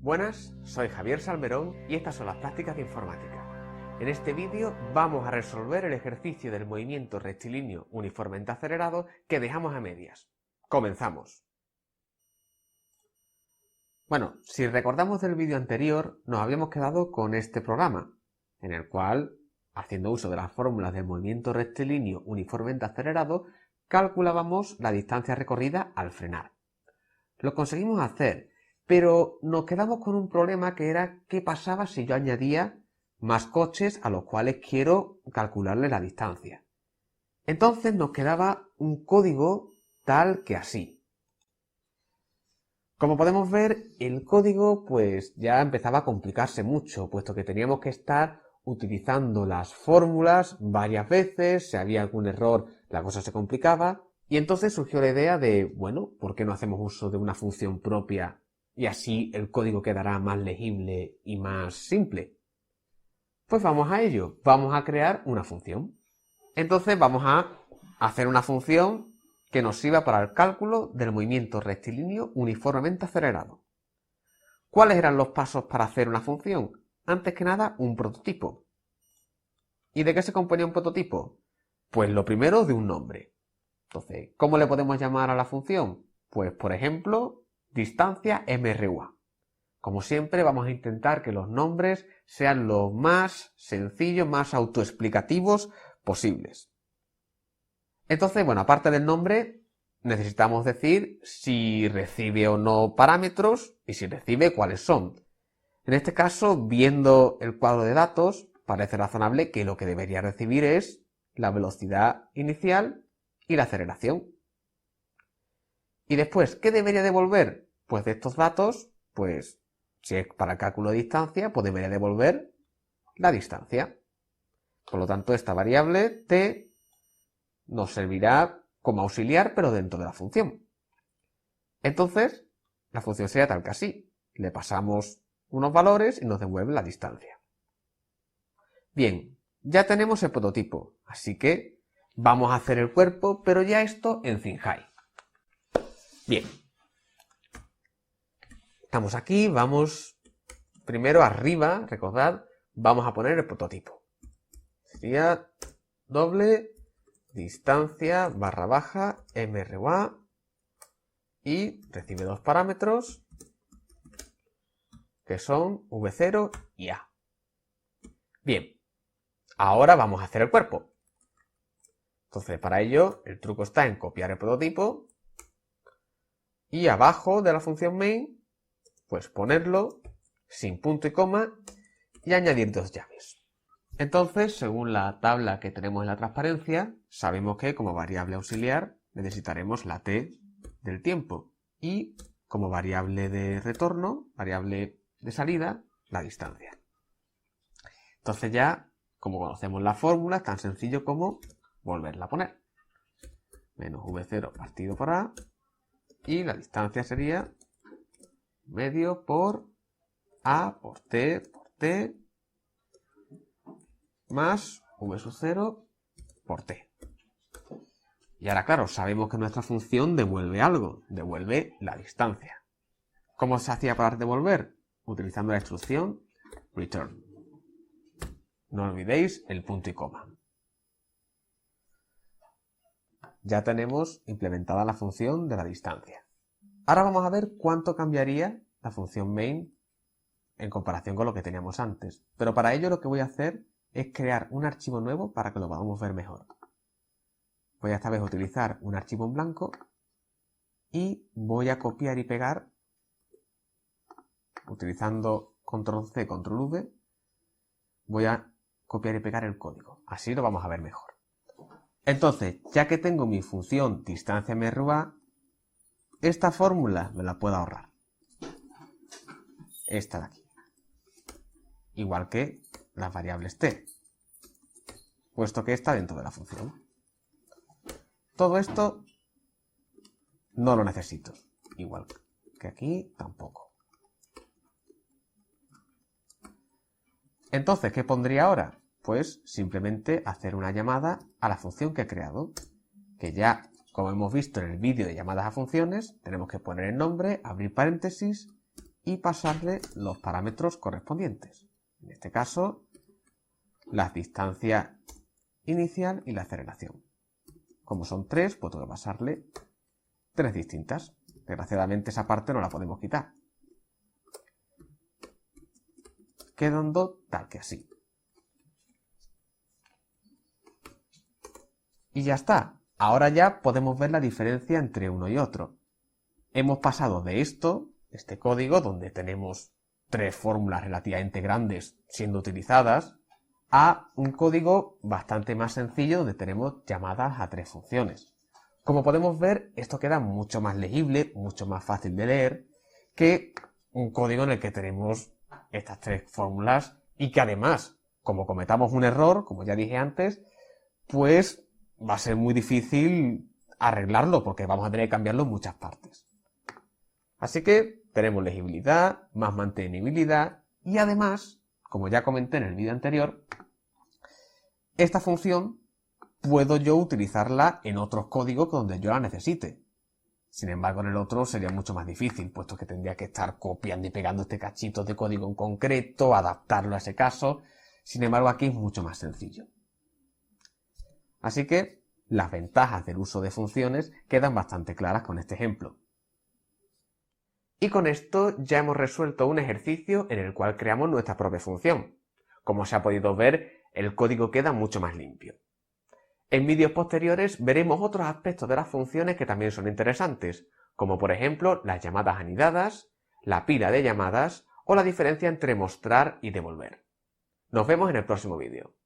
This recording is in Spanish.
Buenas, soy Javier Salmerón y estas son las prácticas de informática. En este vídeo vamos a resolver el ejercicio del movimiento rectilíneo uniformemente acelerado que dejamos a medias. ¡Comenzamos! Bueno, si recordamos del vídeo anterior, nos habíamos quedado con este programa, en el cual, haciendo uso de las fórmulas del movimiento rectilíneo uniformemente acelerado, calculábamos la distancia recorrida al frenar. Lo conseguimos hacer, pero nos quedamos con un problema que era qué pasaba si yo añadía más coches a los cuales quiero calcularle la distancia. Entonces nos quedaba un código tal que así. Como podemos ver, el código pues ya empezaba a complicarse mucho, puesto que teníamos que estar utilizando las fórmulas varias veces, si había algún error la cosa se complicaba, y entonces surgió la idea de, bueno, ¿por qué no hacemos uso de una función propia y así el código quedará más legible y más simple? Pues vamos a ello, vamos a crear una función. Entonces vamos a hacer una función que nos sirva para el cálculo del movimiento rectilíneo uniformemente acelerado. ¿Cuáles eran los pasos para hacer una función? Antes que nada, un prototipo. ¿Y de qué se componía un prototipo? Pues lo primero, de un nombre. Entonces, ¿cómo le podemos llamar a la función? Pues, por ejemplo, distancia MRUA. Como siempre, vamos a intentar que los nombres sean lo más sencillos, más autoexplicativos posibles. Entonces, bueno, aparte del nombre, necesitamos decir si recibe o no parámetros y si recibe, cuáles son. En este caso, viendo el cuadro de datos, parece razonable que lo que debería recibir es la velocidad inicial y la aceleración. Y después, ¿qué debería devolver? Pues de estos datos, pues si es para el cálculo de distancia, pues debería devolver la distancia. Por lo tanto, esta variable t nos servirá como auxiliar, pero dentro de la función. Entonces, la función sería tal que así. Le pasamos unos valores y nos devuelve la distancia. Bien, ya tenemos el prototipo, así que vamos a hacer el cuerpo, pero ya esto en Zinhai. Bien. Estamos aquí, vamos primero arriba, recordad, vamos a poner el prototipo. Sería doble distancia barra baja MRUA y recibe dos parámetros que son V0 y A. Bien, ahora vamos a hacer el cuerpo. Entonces, para ello, el truco está en copiar el prototipo y abajo de la función main, pues ponerlo sin punto y coma y añadir dos llaves. Entonces, según la tabla que tenemos en la transparencia, sabemos que como variable auxiliar necesitaremos la t del tiempo y como variable de retorno, variable de salida, la distancia. Entonces ya, como conocemos la fórmula, es tan sencillo como volverla a poner. Menos V0 partido por A y la distancia sería medio por A por T más V sub 0 por T. Y ahora, claro, sabemos que nuestra función devuelve algo, devuelve la distancia. ¿Cómo se hacía para devolver? Utilizando la instrucción return. No olvidéis el punto y coma. Ya tenemos implementada la función de la distancia. Ahora vamos a ver cuánto cambiaría la función main en comparación con lo que teníamos antes. Pero para ello lo que voy a hacer es crear un archivo nuevo para que lo podamos ver mejor. Voy a esta vez utilizar un archivo en blanco y voy a copiar y pegar utilizando control C, control V. Voy a copiar y pegar el código. Así lo vamos a ver mejor. Entonces, ya que tengo mi función distancia MRUA, esta fórmula me la puedo ahorrar. Esta de aquí. Igual que las variables t, puesto que está dentro de la función. Todo esto no lo necesito. Igual que aquí tampoco. Entonces, ¿qué pondría ahora? Pues simplemente hacer una llamada a la función que he creado, que ya como hemos visto en el vídeo de llamadas a funciones, tenemos que poner el nombre, abrir paréntesis y pasarle los parámetros correspondientes. En este caso, la distancia inicial y la aceleración. Como son 3, pues tengo que pasarle 3 distintas. Desgraciadamente esa parte no la podemos quitar. Quedando tal que así. Y ya está. Ahora ya podemos ver la diferencia entre uno y otro. Hemos pasado de esto, este código, donde tenemos 3 fórmulas relativamente grandes siendo utilizadas, a un código bastante más sencillo donde tenemos llamadas a 3 funciones. Como podemos ver, esto queda mucho más legible, mucho más fácil de leer que un código en el que tenemos estas 3 fórmulas y que además, como cometamos un error, como ya dije antes, pues va a ser muy difícil arreglarlo porque vamos a tener que cambiarlo en muchas partes. Así que tenemos legibilidad, más mantenibilidad y además, como ya comenté en el vídeo anterior, esta función puedo yo utilizarla en otros códigos donde yo la necesite. Sin embargo, en el otro sería mucho más difícil, puesto que tendría que estar copiando y pegando este cachito de código en concreto, adaptarlo a ese caso. Sin embargo, aquí es mucho más sencillo. Así que las ventajas del uso de funciones quedan bastante claras con este ejemplo. Y con esto ya hemos resuelto un ejercicio en el cual creamos nuestra propia función. Como se ha podido ver, el código queda mucho más limpio. En vídeos posteriores veremos otros aspectos de las funciones que también son interesantes, como por ejemplo las llamadas anidadas, la pila de llamadas o la diferencia entre mostrar y devolver. Nos vemos en el próximo vídeo.